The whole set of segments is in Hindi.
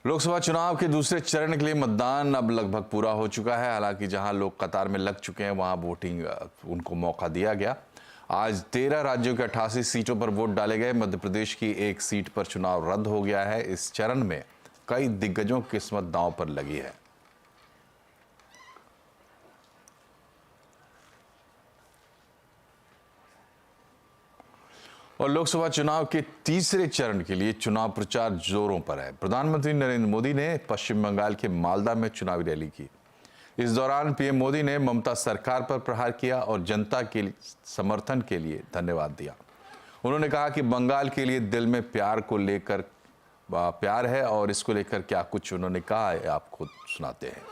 लोकसभा चुनाव के दूसरे चरण के लिए मतदान अब लगभग पूरा हो चुका है। हालांकि जहां लोग कतार में लग चुके हैं वहां वोटिंग उनको मौका दिया गया। आज 13 राज्यों के 88 सीटों पर वोट डाले गए। मध्य प्रदेश की एक सीट पर चुनाव रद्द हो गया है। इस चरण में कई दिग्गजों की किस्मत दांव पर लगी है। और लोकसभा चुनाव के तीसरे चरण के लिए चुनाव प्रचार जोरों पर है। प्रधानमंत्री नरेंद्र मोदी ने पश्चिम बंगाल के मालदा में चुनावी रैली की। इस दौरान पीएम मोदी ने ममता सरकार पर प्रहार किया और जनता के समर्थन के लिए धन्यवाद दिया। उन्होंने कहा कि बंगाल के लिए दिल में प्यार को लेकर प्यार है और इसको लेकर क्या कुछ उन्होंने कहा है आपको सुनाते हैं।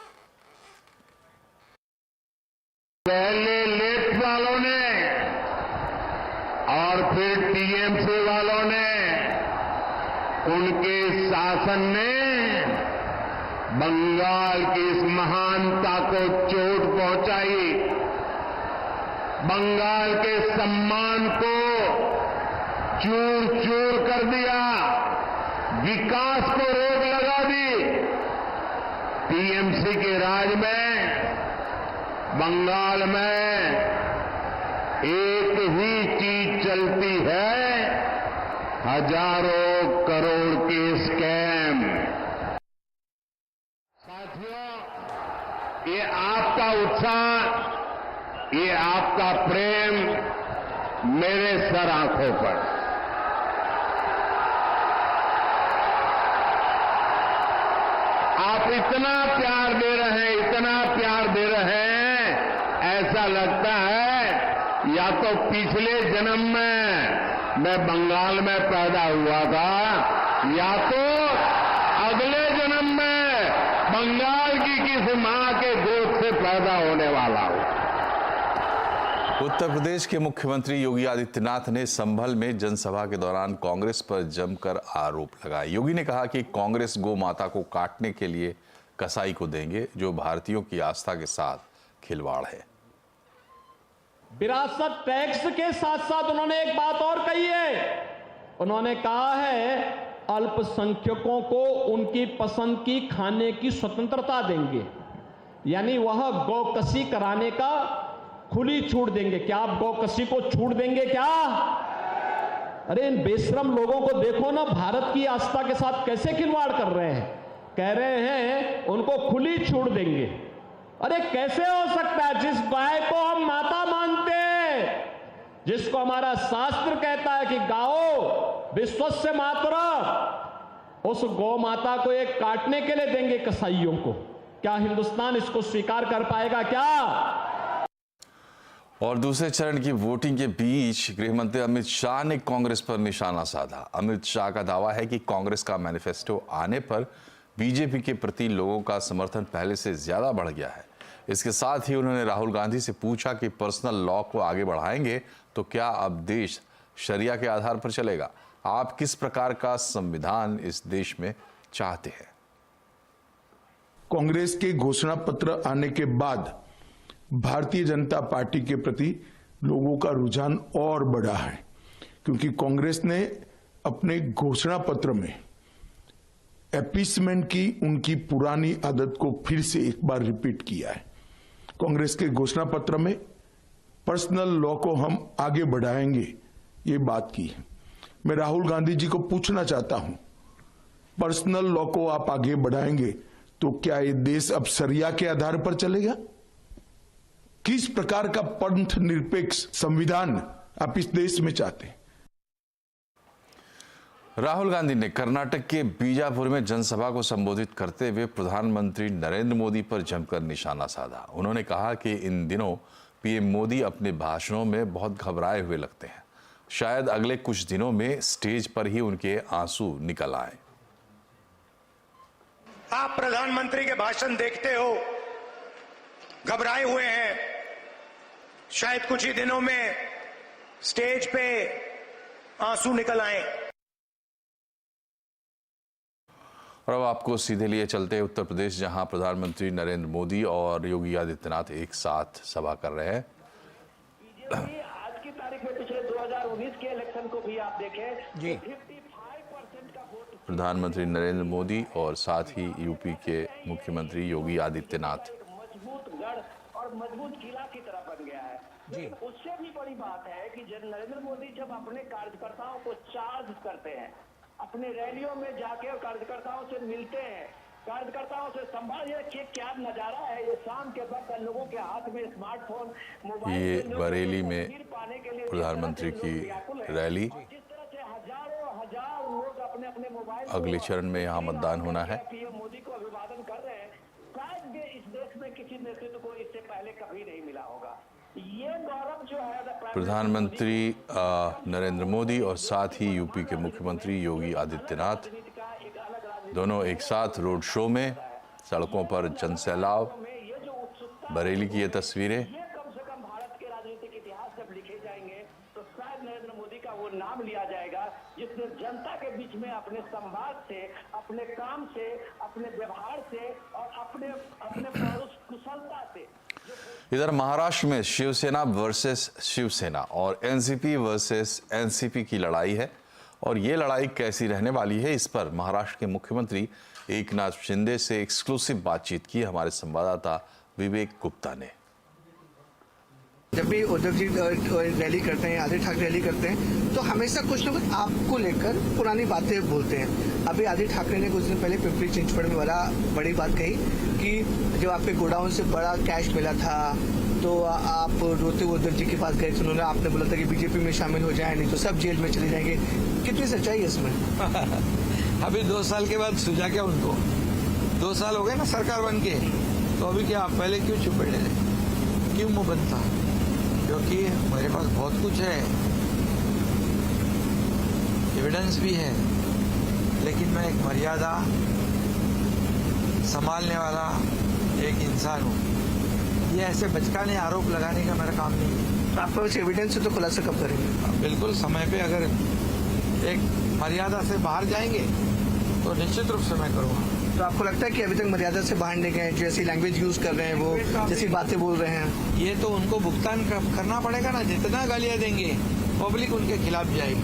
पहले लेफ्ट वालों ने और फिर टीएमसी वालों ने, उनके शासन ने बंगाल की इस महानता को चोट पहुंचाई, बंगाल के सम्मान को चूर चूर कर दिया, विकास को रोक लगा दी। टीएमसी के राज में बंगाल में एक ही चीज चलती है, हजारों करोड़ के स्कैम। साथियों, ये आपका उत्साह, ये आपका प्रेम मेरे सर आंखों पर। आप इतना प्यार दे रहे हैं, इतना प्यार दे रहे हैं, ऐसा लगता है या तो पिछले जन्म में मैं बंगाल में पैदा हुआ था, या तो अगले जन्म में बंगाल की किसी मां के गोद से पैदा होने वाला हूं। उत्तर प्रदेश के मुख्यमंत्री योगी आदित्यनाथ ने संभल में जनसभा के दौरान कांग्रेस पर जमकर आरोप लगाए। योगी ने कहा कि कांग्रेस गौ माता को काटने के लिए कसाई को देंगे, जो भारतीयों की आस्था के साथ खिलवाड़ है। विरासत टैक्स के साथ साथ उन्होंने एक बात और कही है। उन्होंने कहा है अल्पसंख्यकों को उनकी पसंद की खाने की स्वतंत्रता देंगे, यानी वह गौकसी कराने का खुली छूट देंगे। क्या आप गौकसी को छूट देंगे क्या? अरे इन बेशरम लोगों को देखो ना, भारत की आस्था के साथ कैसे खिलवाड़ कर रहे हैं। कह रहे हैं उनको खुली छूट देंगे। अरे कैसे हो सकता है? जिस गाय को हम माता मानते हैं, जिसको हमारा शास्त्र कहता है कि गाओ विश्वस्य मातरम्, उस गौ माता को एक काटने के लिए देंगे कसाईयों को। क्या हिंदुस्तान इसको स्वीकार कर पाएगा क्या? और दूसरे चरण की वोटिंग के बीच गृहमंत्री अमित शाह ने कांग्रेस पर निशाना साधा। अमित शाह का दावा है कि कांग्रेस का मैनिफेस्टो आने पर बीजेपी के प्रति लोगों का समर्थन पहले से ज्यादा बढ़ गया है। इसके साथ ही उन्होंने राहुल गांधी से पूछा कि पर्सनल लॉ को आगे बढ़ाएंगे तो क्या अब देश शरिया के आधार पर चलेगा? आप किस प्रकार का संविधान इस देश में चाहते हैं? कांग्रेस के घोषणा पत्र आने के बाद भारतीय जनता पार्टी के प्रति लोगों का रुझान और बढ़ा है, क्योंकि कांग्रेस ने अपने घोषणा पत्र में अपीसमेंट की उनकी पुरानी आदत को फिर से एक बार रिपीट किया है। कांग्रेस के घोषणा पत्र में पर्सनल लॉ को हम आगे बढ़ाएंगे, ये बात की है। मैं राहुल गांधी जी को पूछना चाहता हूं, पर्सनल लॉ को आप आगे बढ़ाएंगे तो क्या ये देश अब शरिया के आधार पर चलेगा? किस प्रकार का पंथ निरपेक्ष संविधान आप इस देश में चाहते हैं? राहुल गांधी ने कर्नाटक के बीजापुर में जनसभा को संबोधित करते हुए प्रधानमंत्री नरेंद्र मोदी पर जमकर निशाना साधा। उन्होंने कहा कि इन दिनों पीएम मोदी अपने भाषणों में बहुत घबराए हुए लगते हैं। शायद अगले कुछ दिनों में स्टेज पर ही उनके आंसू निकल आए। आप प्रधानमंत्री के भाषण देखते हो, घबराए हुए हैं। शायद कुछ ही दिनों में स्टेज पे आंसू निकल आए। और अब आपको सीधे लिए चलते हैं उत्तर प्रदेश, जहां प्रधानमंत्री नरेंद्र मोदी और योगी आदित्यनाथ एक साथ सभा कर रहे हैं। आज की तारीख में पिछले 2019 के इलेक्शन को भी आप देखें, 55% का प्रधानमंत्री नरेंद्र मोदी और साथ ही यूपी के मुख्यमंत्री योगी आदित्यनाथ। मजबूत गढ़ और मजबूत किला की तरह बन गया है। जी। उससे भी बड़ी बात है कि जब नरेंद्र मोदी जब अपने कार्यकर्ताओं को चार्ज करते हैं, अपने रैलियों में जाके कार्यकर्ताओं से मिलते हैं, कार्यकर्ताओं से संवाद, ये क्या नजारा है। ये शाम के वक्त लोगों के हाथ में स्मार्टफोन, मोबाइल, ये बरेली में प्रधानमंत्री की रैली। जिस तरह से हजार लोग अपने अपने मोबाइल, अगले चरण में यहाँ मतदान होना है। पीएम मोदी को अभिवादन कर रहे हैं। शायद इस देश में किसी नेतृत्व को इससे पहले कभी नहीं मिला होगा। ये गौरव जो है प्रधानमंत्री नरेंद्र मोदी और साथ ही यूपी के मुख्यमंत्री योगी आदित्यनाथ दोनों एक साथ रोड शो में, सड़कों पर जनसैलाब। बरेली की ये तस्वीरें। ये कम से कम भारत के राजनीतिक इतिहास जब लिखे जाएंगे तो शायद नरेंद्र मोदी का वो नाम लिया जाएगा जिसने जनता के बीच में अपने संवाद से, अपने काम से, अपने व्यवहार से और अपने कुशलता से। इधर महाराष्ट्र में शिवसेना वर्सेस शिवसेना और एनसीपी वर्सेस एनसीपी की लड़ाई है और ये लड़ाई कैसी रहने वाली है, इस पर महाराष्ट्र के मुख्यमंत्री एकनाथ शिंदे से एक्सक्लूसिव बातचीत की हमारे संवाददाता विवेक गुप्ता ने। जब भी उद्धव जी रैली करते हैं, आदित्य ठाकरे रैली करते हैं, तो हमेशा कुछ ना कुछ आपको लेकर पुरानी बातें बोलते हैं। अभी आदित्य ठाकरे ने कुछ दिन पहले पिंपरी चिंचवड़ में बड़ी बात कही कि जब आपके गोडाउन से बड़ा कैश मिला था तो आप रोते हुए उद्धव जी के पास गए थे, उन्होंने आपने बोला था कि बीजेपी में शामिल हो जाए, नहीं तो सब जेल में चले जाएंगे। कितनी सच्चाई है इसमें? अभी 2 साल के बाद सूझा क्या उनको? 2 साल हो गए ना सरकार बन के, तो अभी क्या पहले क्यों चुप बैठे थे, क्यों मुंह बंद था? क्योंकि मेरे पास बहुत कुछ है, एविडेंस भी है, लेकिन मैं एक मर्यादा संभालने वाला एक इंसान हूँ। ये ऐसे बचकाने आरोप लगाने का मेरा काम नहीं है। तो आपका एविडेंस से तो खुलासा कब करेंगे? बिल्कुल समय पे, अगर एक मर्यादा से बाहर जाएंगे तो निश्चित रूप से मैं करूँगा। तो आपको लगता है कि अभी तक मर्यादा से बाहर नहीं गए, जैसी लैंग्वेज यूज कर रहे हैं, वो जैसी बातें बोल रहे हैं? ये तो उनको भुगतान करना पड़ेगा ना। जितना गालियां देंगे पब्लिक उनके खिलाफ जाएगी,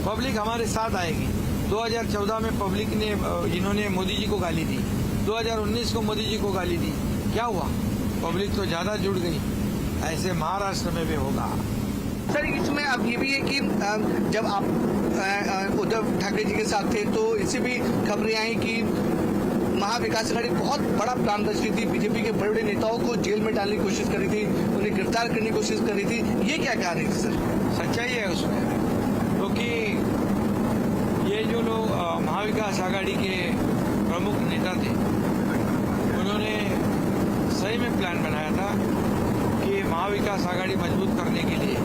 पब्लिक हमारे साथ आएगी। 2014 में पब्लिक ने, इन्होंने मोदी जी को गाली दी, 2019 को मोदी जी को गाली दी, क्या हुआ? पब्लिक तो ज्यादा जुड़ गई। ऐसे महाराष्ट्र में भी होगा। सर, इसमें अब ये भी है कि जब आप उद्धव ठाकरे जी के साथ थे तो इससे भी खबरें आई कि महाविकास अघाड़ी बहुत बड़ा प्लान रच रही थी, बीजेपी के बड़े बड़े नेताओं को जेल में डालने की कोशिश कर रही थी, उन्हें गिरफ्तार करने की कोशिश कर रही थी। ये क्या कह रही थी सर? सच्चाई है उसमें, क्योंकि ये जो लोग महाविकास आघाड़ी के प्रमुख नेता थे, उन्होंने सही में प्लान बनाया था कि महाविकास आघाड़ी मजबूत करने के लिए,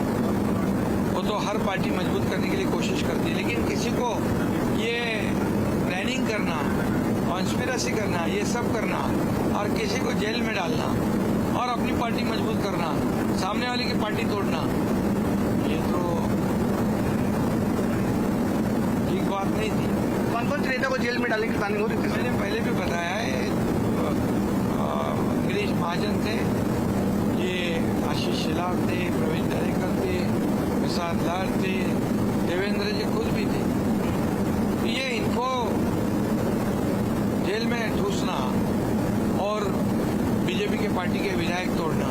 वो तो हर पार्टी मजबूत करने के लिए कोशिश करती है, लेकिन किसी को ये प्लानिंग करना, कॉन्स्पिरेसी करना, ये सब करना और किसी को जेल में डालना और अपनी पार्टी मजबूत करना, सामने वाले की पार्टी तोड़ना, ये तो ठीक बात नहीं थी। कौन कौन से नेता को जेल में डालने की प्लानिंग हो रही थी? मैंने पहले भी बताया है, गिरीश महाजन थे, ये आशीष शेलार थे, प्रवीण दरेकर थे, प्रसाद लाल थे, देवेंद्र जी खुद भी थे। ये इनको जेल में ठूसना और बीजेपी के पार्टी के विधायक तोड़ना,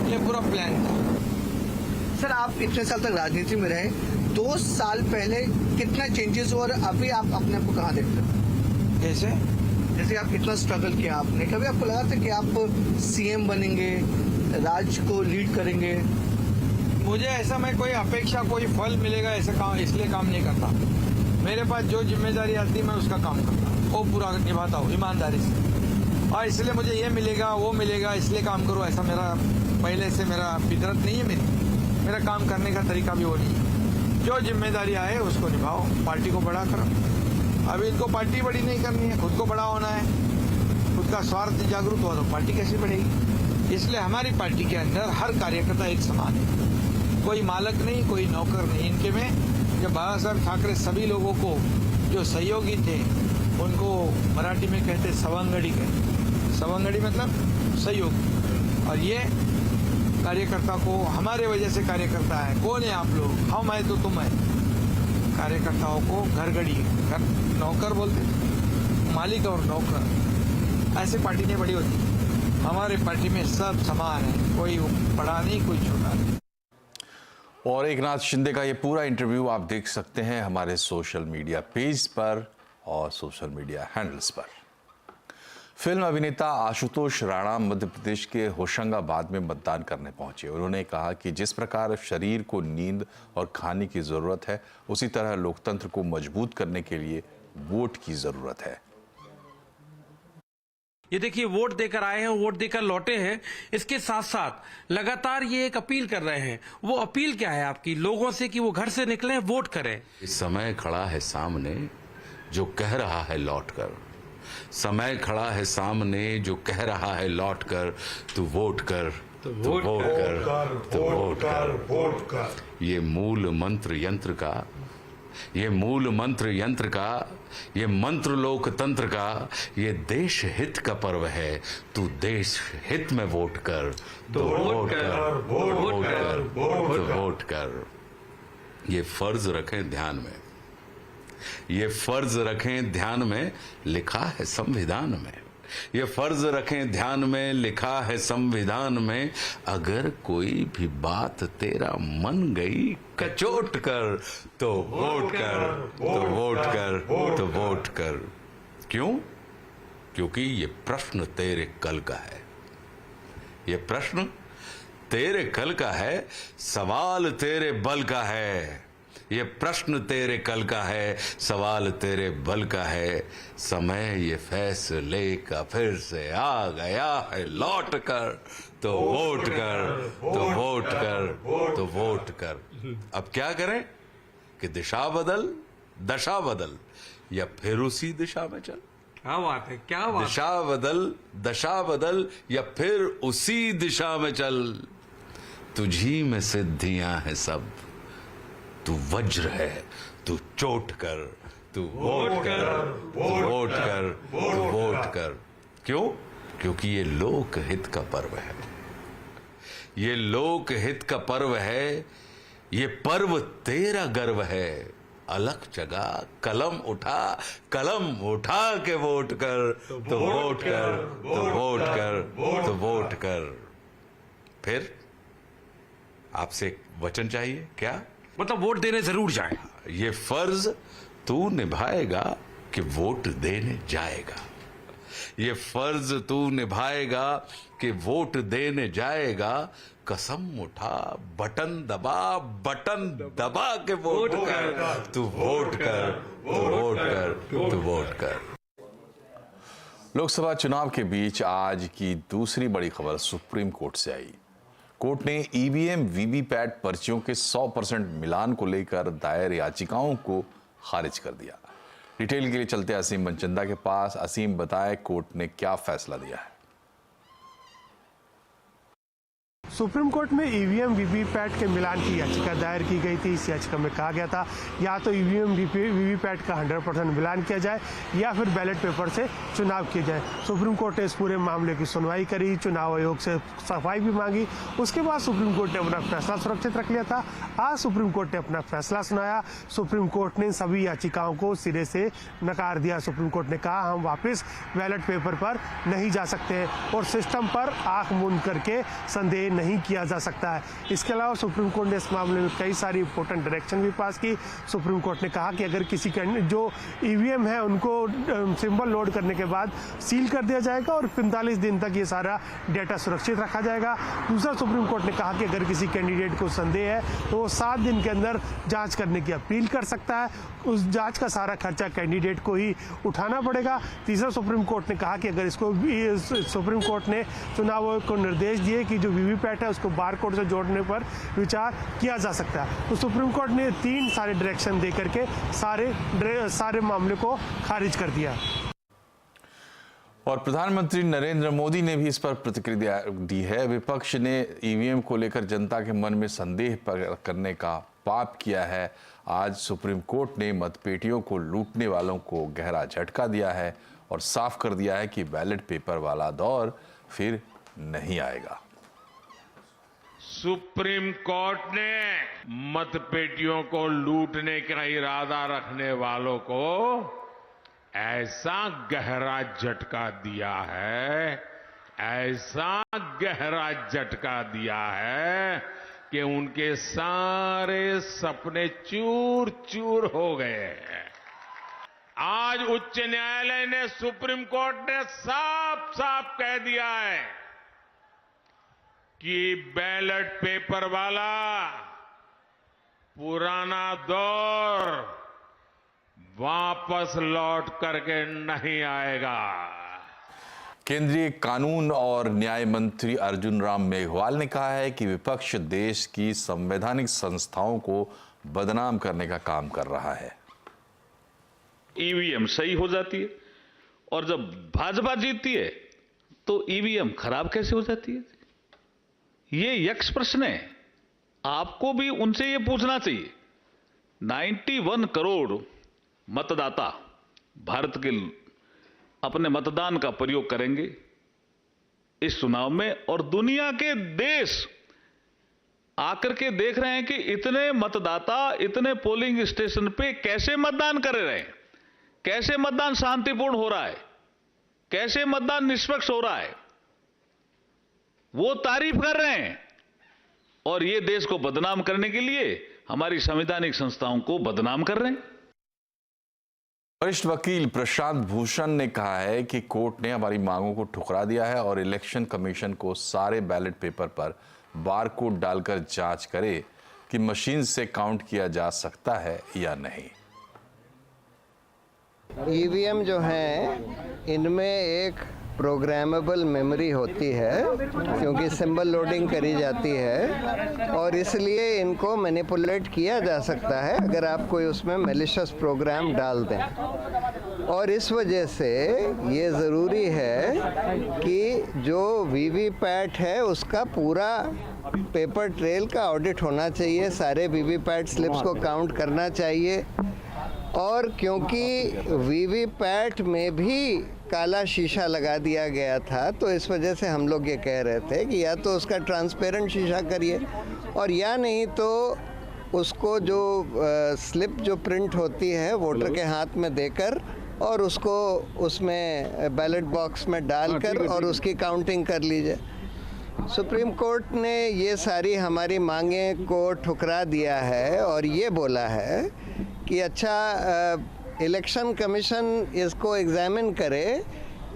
ये पूरा प्लान था। सर, आप इतने साल तक राजनीति में रहे, 2 साल पहले कितना चेंजेस हुआ और अभी आप अपने आप को कहाँ देखते हैं? कैसे? जैसे आप इतना स्ट्रगल किया, आपने कभी आपको लगा था कि आप सीएम बनेंगे, राज्य को लीड करेंगे? मुझे ऐसा, मैं कोई अपेक्षा, कोई फल मिलेगा ऐसा काम इसलिए काम नहीं करता। मेरे पास जो जिम्मेदारी आती है मैं उसका काम करता हूँ, वो पूरा निभाता हूँ ईमानदारी से। और इसलिए मुझे ये मिलेगा वो मिलेगा इसलिए काम करूँ, ऐसा मेरा पहले से मेरा फितरत नहीं है। मेरा काम करने का तरीका भी वो नहीं है। जो जिम्मेदारी आए उसको निभाओ, पार्टी को बड़ा करो। अभी इनको पार्टी बड़ी नहीं करनी है, खुद को बड़ा होना है। खुद का स्वार्थ जागरूक हो तो पार्टी कैसे बढ़ेगी? इसलिए हमारी पार्टी के अंदर हर कार्यकर्ता एक समान है, कोई मालक नहीं, कोई नौकर नहीं। इनके में जब बाबा साहब ठाकरे सभी लोगों को जो सहयोगी थे उनको मराठी में कहते सवंगड़ी कहते, सवंगड़ी मतलब सहयोग। और ये कार्यकर्ता को हमारे वजह से कार्यकर्ता है। कौन है आप लोग? हम है तो तुम है। कार्यकर्ताओं को घरगड़ी घर नौकर बोलते थे, मालिक और नौकर, ऐसे पार्टी नहीं बड़ी होती। हमारे पार्टी में सब समान है, कोई बड़ा नहीं कोई छोटा नहीं। और एकनाथ शिंदे का ये पूरा इंटरव्यू आप देख सकते हैं हमारे सोशल मीडिया पेज पर और सोशल मीडिया हैंडल्स पर। फिल्म अभिनेता आशुतोष राणा मध्य प्रदेश के होशंगाबाद में मतदान करने पहुंचे। उन्होंने कहा कि जिस प्रकार शरीर को नींद और खाने की जरूरत है, उसी तरह लोकतंत्र को मजबूत करने के लिए वोट की जरूरत है। ये देखिए, वोट देकर आए हैं, वोट देकर लौटे हैं। इसके साथ साथ लगातार ये एक अपील कर रहे हैं। वो अपील क्या है आपकी लोगों से कि वो घर से निकलें, वोट करें? इस समय खड़ा है सामने जो कह रहा है लौट कर, समय खड़ा है सामने जो कह रहा है लौट कर, तू वोट कर, तू वोट कर, तू वोट कर। ये मूल मंत्र यंत्र का, ये मूल मंत्र यंत्र का, ये मंत्र लोकतंत्र का, ये देश हित का पर्व है। तू देश हित में वोट कर, तो वोट कर, वोट कर, तो वोट कर। ये फर्ज रखें ध्यान में, ये फर्ज रखें ध्यान में, लिखा है संविधान में। ये फर्ज रखें ध्यान में, लिखा है संविधान में। अगर कोई भी बात तेरा मन गई कचोट कर, तो वोट कर, तो वोट कर, तो वोट कर। क्यों? क्योंकि ये प्रश्न तेरे कल का है, ये प्रश्न तेरे कल का है, सवाल तेरे बल का है। ये प्रश्न तेरे कल का है, सवाल तेरे बल का है। समय ये फैसले का फिर से आ गया है लौट कर, तो वोट कर, तो वोट कर, तो वोट कर। अब क्या करें कि दिशा बदल, दशा बदल, या फिर उसी दिशा में चल। क्या बात है, क्या बात। दिशा बदल, दशा बदल, या फिर उसी दिशा में चल। तुझी में सिद्धियां हैं सब, तू वज्र है, तू चोट कर, तू वोट कर, तू वोट कर, तू वोट कर। क्यों? क्योंकि ये लोक हित का पर्व है, ये लोक हित का पर्व है। ये पर्व तेरा गर्व है। अलख जगा कलम उठा, कलम उठा के वोट कर, तो वोट कर, तो वोट कर, तो वोट कर। फिर आपसे एक वचन चाहिए, क्या? मतलब वोट देने जरूर जाए। ये फर्ज तू निभाएगा कि वोट देने जाएगा। ये फर्ज तू निभाएगा कि वोट देने जाएगा। कसम उठा, बटन दबा के वोट कर, तू वोट कर, तू वोट कर, तू वोट कर। लोकसभा चुनाव के बीच आज की दूसरी बड़ी खबर सुप्रीम कोर्ट से आई। कोर्ट ने ईवीएम वीवीपैट पर्चियों के 100% मिलान को लेकर दायर याचिकाओं को खारिज कर दिया। डिटेल के लिए चलते असीम मनचंदा के पास। असीम, बताएं कोर्ट ने क्या फैसला दिया है? सुप्रीम कोर्ट में ईवीएम वीवीपैट के मिलान की याचिका दायर की गई थी। इस याचिका में कहा गया था या तो ईवीएम वीवीपैट का 100% मिलान किया जाए या फिर बैलेट पेपर से चुनाव किए जाए। सुप्रीम कोर्ट ने इस पूरे मामले की सुनवाई करी, चुनाव आयोग से सफाई भी मांगी। उसके बाद सुप्रीम कोर्ट ने अपना फैसला सुरक्षित रख लिया था। आज सुप्रीम कोर्ट ने अपना फैसला सुनाया। सुप्रीम कोर्ट ने सभी याचिकाओं को सिरे से नकार दिया। सुप्रीम कोर्ट ने कहा हम वापस बैलेट पेपर पर नहीं जा सकते और सिस्टम पर आंख मूंद करके संदेह नहीं किया जा सकता है। इसके अलावा सुप्रीम कोर्ट ने इस मामले में कई सारी इंपॉर्टेंट डायरेक्शन भी पास की। सुप्रीम कोर्ट ने कहा कि अगर किसी जो ईवीएम है उनको सिंबल लोड करने के बाद सील कर दिया जाएगा और 45 दिन तक ये सारा डेटा सुरक्षित रखा जाएगा। दूसरा, सुप्रीम कोर्ट ने कहा कि अगर किसी कैंडिडेट को संदेह है तो वो 7 दिन के अंदर जांच करने की अपील कर सकता है। उस जांच का सारा खर्चा कैंडिडेट को ही उठाना पड़ेगा। तीसरा, सुप्रीम कोर्ट ने कहा कि अगर इसको सुप्रीम कोर्ट ने चुनाव आयोग को निर्देश दिए कि जो वीवीपैट है उसको बारकोड से जोड़ने पर विचार किया जा सकता है। तो सुप्रीम कोर्ट ने 3 सारे डायरेक्शन दे करके सारे मामले को खारिज कर दिया। और प्रधानमंत्री नरेंद्र मोदी ने भी इस पर प्रतिक्रिया दी है। विपक्ष ने ईवीएम को लेकर जनता के मन में संदेह करने का पाप किया है। आज सुप्रीम कोर्ट ने मतपेटियों को लूटने वालों को गहरा झटका दिया है और साफ कर दिया है कि बैलेट पेपर वाला दौर फिर नहीं आएगा। सुप्रीम कोर्ट ने मतपेटियों को लूटने का इरादा रखने वालों को ऐसा गहरा झटका दिया है, ऐसा गहरा झटका दिया है कि उनके सारे सपने चूर चूर हो गए हैं। आज उच्च न्यायालय ने, सुप्रीम कोर्ट ने साफ साफ कह दिया है कि बैलेट पेपर वाला पुराना दौर वापस लौट करके नहीं आएगा। केंद्रीय कानून और न्याय मंत्री अर्जुन राम मेघवाल ने कहा है कि विपक्ष देश की संवैधानिक संस्थाओं को बदनाम करने का काम कर रहा है। ईवीएम सही हो जाती है और जब भाजपा जीतती है तो ईवीएम खराब कैसे हो जाती है? ये यक्ष प्रश्न है, आपको भी उनसे ये पूछना चाहिए। 91 करोड़ मतदाता भारत के अपने मतदान का प्रयोग करेंगे इस चुनाव में, और दुनिया के देश आकर के देख रहे हैं कि इतने मतदाता इतने पोलिंग स्टेशन पे कैसे मतदान कर रहे हैं, कैसे मतदान शांतिपूर्ण हो रहा है, कैसे मतदान निष्पक्ष हो रहा है, वो तारीफ कर रहे हैं। और ये देश को बदनाम करने के लिए हमारी संवैधानिक संस्थाओं को बदनाम कर रहे हैं। वरिष्ठ वकील प्रशांत भूषण ने कहा है कि कोर्ट ने हमारी मांगों को ठुकरा दिया है और इलेक्शन कमीशन को सारे बैलेट पेपर पर बारकोड डालकर जांच करे कि मशीन से काउंट किया जा सकता है या नहीं। ईवीएम जो हैं इनमें एक प्रोग्रामेबल मेमोरी होती है क्योंकि सिंबल लोडिंग करी जाती है और इसलिए इनको मैनिपुलेट किया जा सकता है अगर आप कोई उसमें मैलिशियस प्रोग्राम डाल दें। और इस वजह से ये ज़रूरी है कि जो वीवीपैट है उसका पूरा पेपर ट्रेल का ऑडिट होना चाहिए, सारे वीवीपैट स्लिप्स को काउंट करना चाहिए। और क्योंकि वीवीपैट में भी काला शीशा लगा दिया गया था तो इस वजह से हम लोग ये कह रहे थे कि या तो उसका ट्रांसपेरेंट शीशा करिए और या नहीं तो उसको जो स्लिप जो प्रिंट होती है वोटर के हाथ में देकर और उसको उसमें बैलेट बॉक्स में डालकर और उसकी काउंटिंग कर लीजिए। सुप्रीम कोर्ट ने ये सारी हमारी मांगें को ठुकरा दिया है और ये बोला है कि अच्छा इलेक्शन कमीशन इसको एग्जामिन करे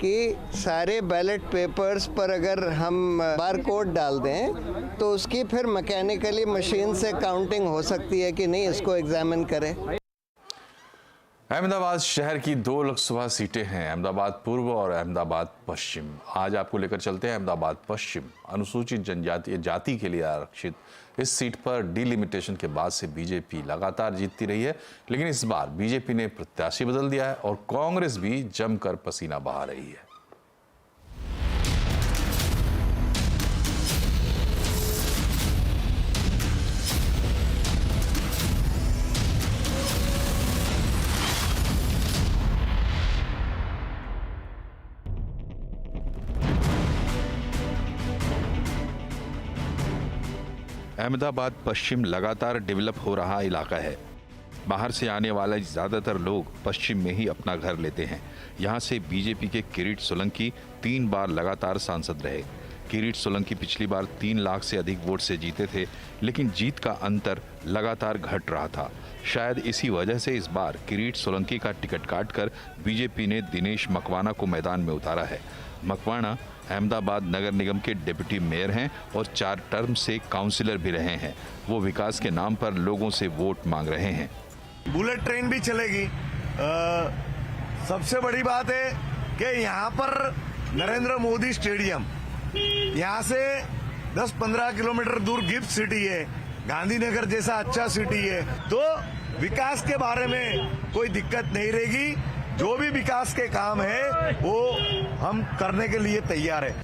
कि सारे बैलेट पेपर्स पर अगर हम बारकोड डाल दें तो उसकी फिर मैकेनिकली मशीन से काउंटिंग हो सकती है कि नहीं, इसको एग्जामिन करें। अहमदाबाद शहर की 2 लोकसभा सीटें हैं, अहमदाबाद पूर्व और अहमदाबाद पश्चिम। आज आपको लेकर चलते हैं अहमदाबाद पश्चिम। अनुसूचित जनजातीय जाति के लिए आरक्षित इस सीट पर डिलिमिटेशन के बाद से बीजेपी लगातार जीतती रही है, लेकिन इस बार बीजेपी ने प्रत्याशी बदल दिया है और कांग्रेस भी जमकर पसीना बहा रही है। अहमदाबाद पश्चिम लगातार डेवलप हो रहा इलाका है। बाहर से आने वाले ज़्यादातर लोग पश्चिम में ही अपना घर लेते हैं। यहाँ से बीजेपी के किरीट सोलंकी 3 बार लगातार सांसद रहे। किरीट सोलंकी पिछली बार 3 लाख से अधिक वोट से जीते थे, लेकिन जीत का अंतर लगातार घट रहा था। शायद इसी वजह से इस बार किरीट सोलंकी का टिकट काटकर बीजेपी ने दिनेश मकवाना को मैदान में उतारा है। मकवाना अहमदाबाद नगर निगम के डिप्टी मेयर हैं और 4 टर्म से काउंसिलर भी रहे हैं। वो विकास के नाम पर लोगों से वोट मांग रहे हैं। बुलेट ट्रेन भी चलेगी। सबसे बड़ी बात है कि यहाँ पर नरेंद्र मोदी स्टेडियम, यहाँ से 10-15 किलोमीटर दूर गिफ्ट सिटी है, गांधीनगर जैसा अच्छा सिटी है, तो विकास के बारे में कोई दिक्कत नहीं रहेगी। जो भी विकास के काम है वो हम करने के लिए तैयार है।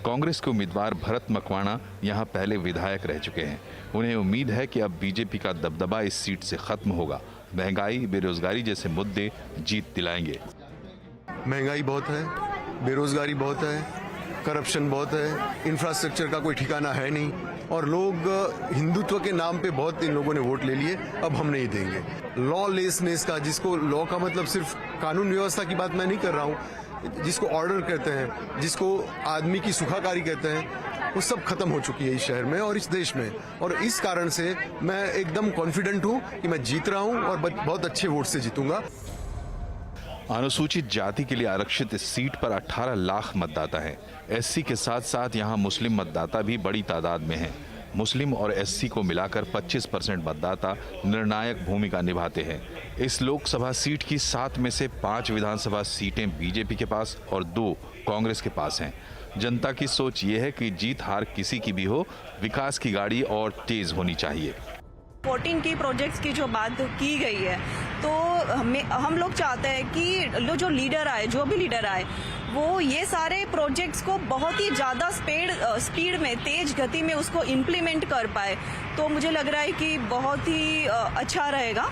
कांग्रेस के उम्मीदवार भरत मकवाना यहाँ पहले विधायक रह चुके हैं। उन्हें उम्मीद है कि अब बीजेपी का दबदबा इस सीट से खत्म होगा। महंगाई, बेरोजगारी जैसे मुद्दे जीत दिलाएंगे। महंगाई बहुत है, बेरोजगारी बहुत है, करप्शन बहुत है, इंफ्रास्ट्रक्चर का कोई ठिकाना है नहीं, और लोग हिंदुत्व के नाम पे बहुत इन लोगों ने वोट ले लिए। अब हम नहीं देंगे। लॉलेसनेस का, जिसको लॉ का मतलब सिर्फ कानून व्यवस्था की बात मैं नहीं कर रहा हूँ, जिसको ऑर्डर कहते हैं, जिसको आदमी की सुखाकारी कहते हैं, वो सब खत्म हो चुकी है इस शहर में और इस देश में। और इस कारण से मैं एकदम कॉन्फिडेंट हूँ कि मैं जीत रहा हूँ और बहुत अच्छे वोट से जीतूंगा। अनुसूचित जाति के लिए आरक्षित इस सीट पर 18 लाख मतदाता हैं। एससी के साथ साथ यहां मुस्लिम मतदाता भी बड़ी तादाद में हैं। मुस्लिम और एससी को मिलाकर 25% मतदाता निर्णायक भूमिका निभाते हैं। इस लोकसभा सीट की 7 में से 5 विधानसभा सीटें बीजेपी के पास और 2 कांग्रेस के पास हैं। जनता की सोच ये है कि जीत हार किसी की भी हो, विकास की गाड़ी और तेज होनी चाहिए। वोटिंग की प्रोजेक्ट्स की जो बात की गई है, तो हम लोग चाहते हैं कि जो लीडर आए, जो भी लीडर आए, वो ये सारे प्रोजेक्ट्स को बहुत ही ज़्यादा स्पीड में, तेज गति में उसको इम्प्लीमेंट कर पाए। तो मुझे लग रहा है कि बहुत ही अच्छा रहेगा।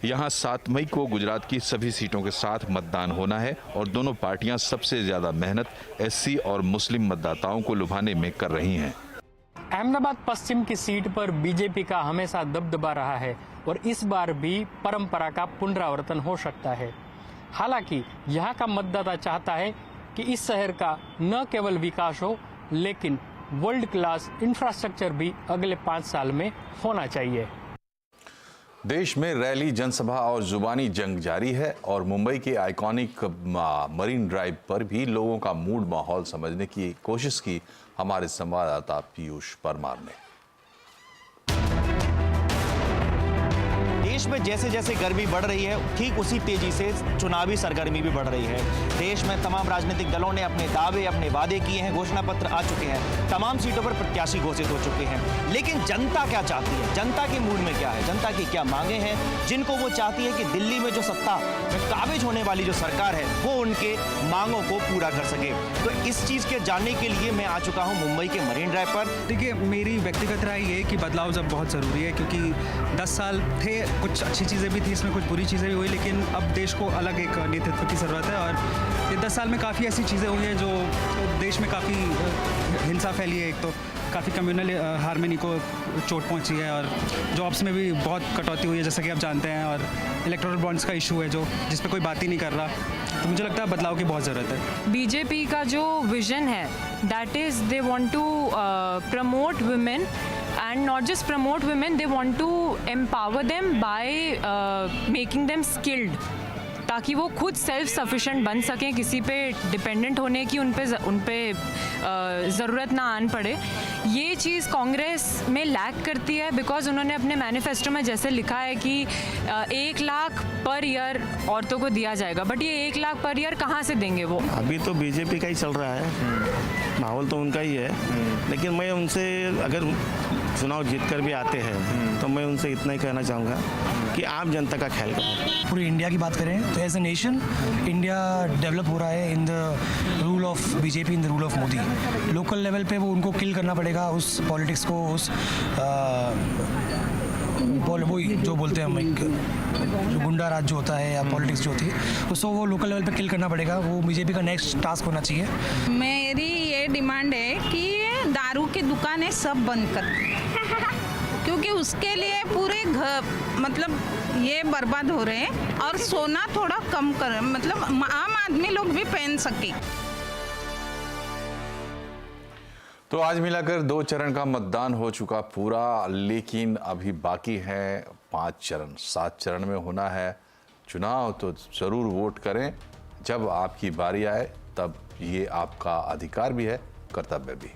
यहाँ 7 मई को गुजरात की सभी सीटों के साथ मतदान होना है और दोनों पार्टियां सबसे ज्यादा मेहनत एससी और मुस्लिम मतदाताओं को लुभाने में कर रही हैं। अहमदाबाद पश्चिम की सीट पर बीजेपी का हमेशा दबदबा रहा है और इस बार भी परंपरा का पुनरावर्तन हो सकता है। हालांकि यहाँ का मतदाता चाहता है कि इस शहर का न केवल विकास हो, लेकिन वर्ल्ड क्लास इंफ्रास्ट्रक्चर भी अगले 5 साल में होना चाहिए। देश में रैली, जनसभा और जुबानी जंग जारी है और मुंबई के आइकॉनिक मरीन ड्राइव पर भी लोगों का मूड माहौल समझने की कोशिश की हमारे संवाददाता पीयूष परमार ने। देश में जैसे जैसे गर्मी बढ़ रही है, ठीक उसी तेजी से चुनावी सरगर्मी भी बढ़ रही है। देश में तमाम राजनीतिक दलों ने अपने दावे, अपने वादे किए हैं, घोषणा पत्र आ चुके हैं, तमाम सीटों पर प्रत्याशी घोषित हो चुके हैं। लेकिन जनता क्या चाहती है, जनता के मूड में क्या है, जनता की क्या मांगे हैं, जिनको वो चाहती है कि दिल्ली में जो सत्ता में काबिज होने वाली जो सरकार है वो उनके मांगों को पूरा कर सके। तो इस चीज के जानने के लिए मैं आ चुका हूँ मुंबई के मरीन ड्राइव पर। देखिए, मेरी व्यक्तिगत राय ये है कि बदलाव जब बहुत ज़रूरी है, क्योंकि 10 साल थे, कुछ अच्छी चीज़ें भी थी, इसमें कुछ बुरी चीज़ें भी हुई, लेकिन अब देश को अलग एक नेतृत्व की ज़रूरत है। और ये 10 साल में काफ़ी ऐसी चीज़ें हुई हैं जो देश में काफ़ी हिंसा फैली है, एक तो काफ़ी कम्युनल हार्मनी को चोट पहुंची है, और जॉब्स में भी बहुत कटौती हुई है, जैसा कि आप जानते हैं, और इलेक्टोरल बॉन्ड्स का इशू है जो जिस पे कोई बात ही नहीं कर रहा। तो मुझे लगता है बदलाव की बहुत ज़रूरत है। बीजेपी का जो विजन है, that is they want to promote women, and not just promote women, they want to empower them by making them skilled, ताकि वो खुद सेल्फ सफिशिएंट बन सकें, किसी पे डिपेंडेंट होने की उन पे ज़रूरत ना आन पड़े। ये चीज़ कांग्रेस में लैक करती है, बिकॉज उन्होंने अपने मैनिफेस्टो में जैसे लिखा है कि 1 लाख पर ईयर औरतों को दिया जाएगा, बट ये 1 लाख पर ईयर कहाँ से देंगे वो? अभी तो बीजेपी का ही चल रहा है, माहौल तो उनका ही है, लेकिन मैं उनसे, अगर चुनाव जीत कर भी आते हैं तो मैं उनसे इतना ही कहना चाहूँगा कि आम जनता का ख्याल करें। पूरी इंडिया की बात करें तो as a nation India develop हो रहा है in the rule of BJP, in the rule of Modi. Local level पे वो उनको किल करना पड़ेगा, उस पॉलिटिक्स को, उस वो जो बोलते हैं हम, एक गुंडा राज जो होता है या पॉलिटिक्स जो होती है, उसको वो लोकल लेवल पे किल करना पड़ेगा। वो बीजेपी का नेक्स्ट टास्क होना चाहिए। मेरी ये डिमांड है कि दारू की दुकानें सब बंद कर, क्योंकि उसके लिए पूरे घर मतलब ये बर्बाद हो रहे हैं, और सोना थोड़ा कम कर, मतलब आम आदमी लोग भी पहन सके। तो आज मिलाकर 2 चरण का मतदान हो चुका पूरा, लेकिन अभी बाकी है 5 चरण। 7 चरण में होना है चुनाव, तो ज़रूर वोट करें। जब आपकी बारी आए तब ये आपका अधिकार भी है, कर्तव्य भी।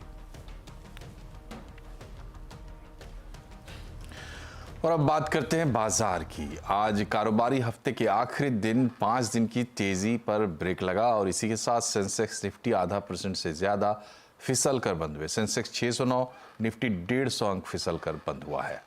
और अब बात करते हैं बाजार की। आज कारोबारी हफ्ते के आखिरी दिन 5 दिन की तेजी पर ब्रेक लगा और इसी के साथ सेंसेक्स निफ्टी 0.5% से ज्यादा फिसल कर बंद हुए। सेंसेक्स 609, निफ्टी 150 अंक फिसल कर बंद हुआ है।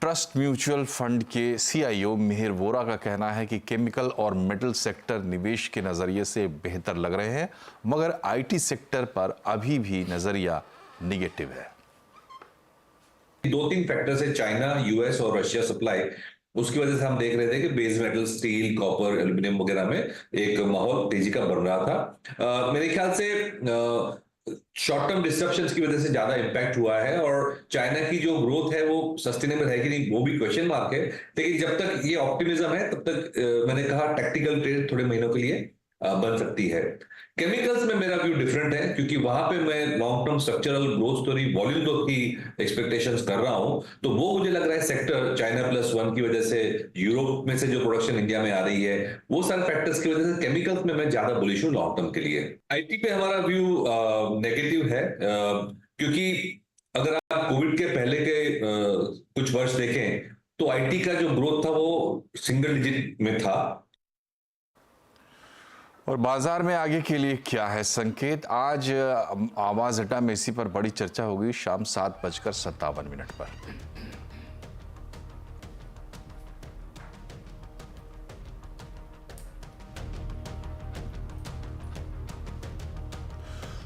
ट्रस्ट म्यूचुअल फंड के CIO मिहिर वोरा का कहना है कि केमिकल और मेटल सेक्टर निवेश के नजरिए से बेहतर लग रहे हैं, मगर IT सेक्टर पर अभी भी नजरिया निगेटिव है। 2-3 फैक्टर्स है, चाइना, US और रशिया सप्लाई, उसकी वजह से हम देख रहे थे कि base metal, steel, copper, aluminium वगैरह में एक माहौल तेजी का बन रहा था। मेरे ख्याल से शॉर्ट टर्म डिस्ट्रप्शंस की वजह से ज्यादा इंपैक्ट हुआ है, और चाइना की जो ग्रोथ है वो सस्टेनेबल है कि नहीं वो भी क्वेश्चन मार्क है। लेकिन जब तक ये ऑप्टिमिज्म है तब तक मैंने कहा टैक्टिकल ट्रेड थोड़े महीनों के लिए बन सकती है। केमिकल्स में मेरा व्यू डिफरेंट है, क्योंकि वहां पे मैं long term structural growth story, volume growth की एक्सपेक्टेशंस कर रहा हूं। तो वो मुझे लग रहा है सेक्टर चाइना +1 की वजह से, यूरोप में से जो प्रोडक्शन इंडिया में आ रही है, वो सारे फैक्टर्स की वजह से केमिकल्स में मैं ज्यादा बुलिश हूं लॉन्ग टर्म के लिए। आईटी पे हमारा व्यू नेगेटिव है, क्योंकि अगर आप कोविड के पहले के कुछ वर्ष देखें तो आईटी का जो ग्रोथ था वो सिंगल डिजिट में था। और बाजार में आगे के लिए क्या है संकेत? आज आवाज हटा मेसी पर बड़ी चर्चा होगी शाम 7:57 पर।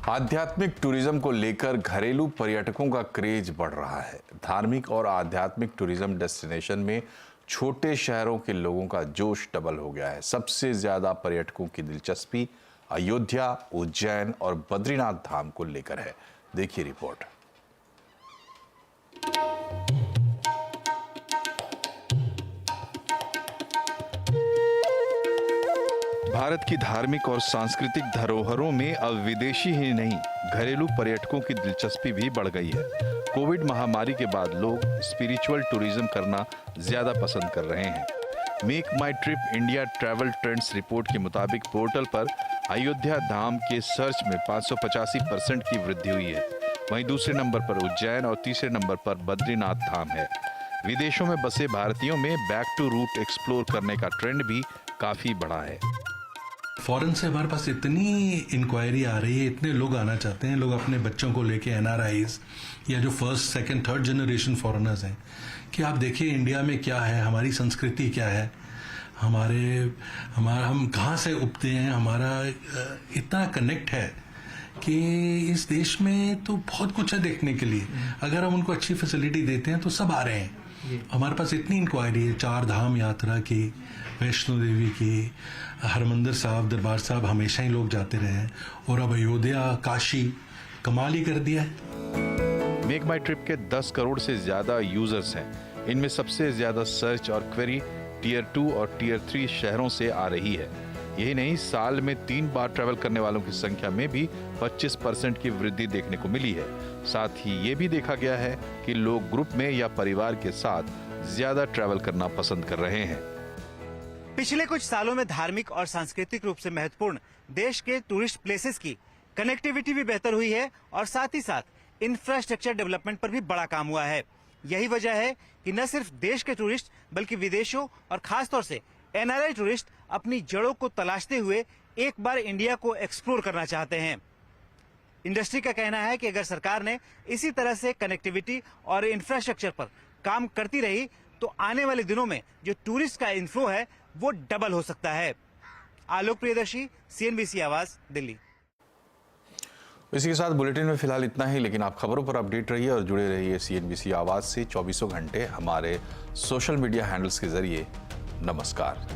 आध्यात्मिक टूरिज्म को लेकर घरेलू पर्यटकों का क्रेज बढ़ रहा है। धार्मिक और आध्यात्मिक टूरिज्म डेस्टिनेशन में छोटे शहरों के लोगों का जोश डबल हो गया है। सबसे ज्यादा पर्यटकों की दिलचस्पी अयोध्या, उज्जैन और बद्रीनाथ धाम को लेकर है। देखिए रिपोर्ट। भारत की धार्मिक और सांस्कृतिक धरोहरों में अब विदेशी ही नहीं, घरेलू पर्यटकों की दिलचस्पी भी बढ़ गई है। कोविड महामारी के बाद लोग स्पिरिचुअल टूरिज्म करना ज्यादा पसंद कर रहे हैं। Make my trip India travel trends report के मुताबिक पोर्टल पर अयोध्या धाम के सर्च में 585% की वृद्धि हुई है। वहीं दूसरे नंबर पर उज्जैन और तीसरे नंबर पर बद्रीनाथ धाम है। विदेशों में बसे भारतीयों में बैक टू रूट एक्सप्लोर करने का ट्रेंड भी काफी बढ़ा है। फॉरेन से हमारे पास इतनी इंक्वायरी आ रही है, इतने लोग आना चाहते हैं, लोग अपने बच्चों को लेके एनआरआईज या जो first, second, third generation foreigners हैं, कि आप देखिए इंडिया में क्या है, हमारी संस्कृति क्या है, हम कहाँ से उपते हैं, हमारा इतना कनेक्ट है कि इस देश में तो बहुत कुछ है देखने के लिए। अगर हम उनको अच्छी फैसिलिटी देते हैं तो सब आ रहे हैं। हमारे पास इतनी इंक्वायरी है 4 धाम यात्रा की, वैष्णो देवी की, हरमंदिर साहब, दरबार साहब हमेशा ही लोग जाते रहे हैं, और अब अयोध्या, काशी, कमाल ही कर दिया है। मेक माई ट्रिप के 10 करोड़ से ज्यादा यूजर्स हैं। इनमें सबसे ज्यादा सर्च और क्वेरी टियर 2 और टियर 3 शहरों से आ रही है। यही नहीं, साल में 3 बार ट्रैवल करने वालों की संख्या में भी 25% की वृद्धि देखने को मिली है। साथ ही ये भी देखा गया है कि लोग ग्रुप में या परिवार के साथ ज्यादा ट्रैवल करना पसंद कर रहे हैं। पिछले कुछ सालों में धार्मिक और सांस्कृतिक रूप से महत्वपूर्ण देश के टूरिस्ट प्लेसेस की कनेक्टिविटी भी बेहतर हुई है, और साथ ही साथ इंफ्रास्ट्रक्चर डेवलपमेंट पर भी बड़ा काम हुआ है। यही वजह है कि न सिर्फ देश के टूरिस्ट बल्कि विदेशों और खासतौर से एनआरआई टूरिस्ट अपनी जड़ों को तलाशते हुए एक बार इंडिया को एक्सप्लोर करना चाहते हैं। इंडस्ट्री का कहना है कि अगर सरकार ने इसी तरह से कनेक्टिविटी और इंफ्रास्ट्रक्चर पर काम करती रही तो आने वाले दिनों में जो टूरिस्ट का इनफ्लो है वो डबल हो सकता है। आलोक प्रियदर्शी, CNBC आवाज, दिल्ली। इसी के साथ बुलेटिन में फिलहाल इतना ही, लेकिन आप खबरों पर अपडेट रहिए और जुड़े रहिए CNBC आवाज से 24 घंटे हमारे सोशल मीडिया हैंडल्स के जरिए। नमस्कार।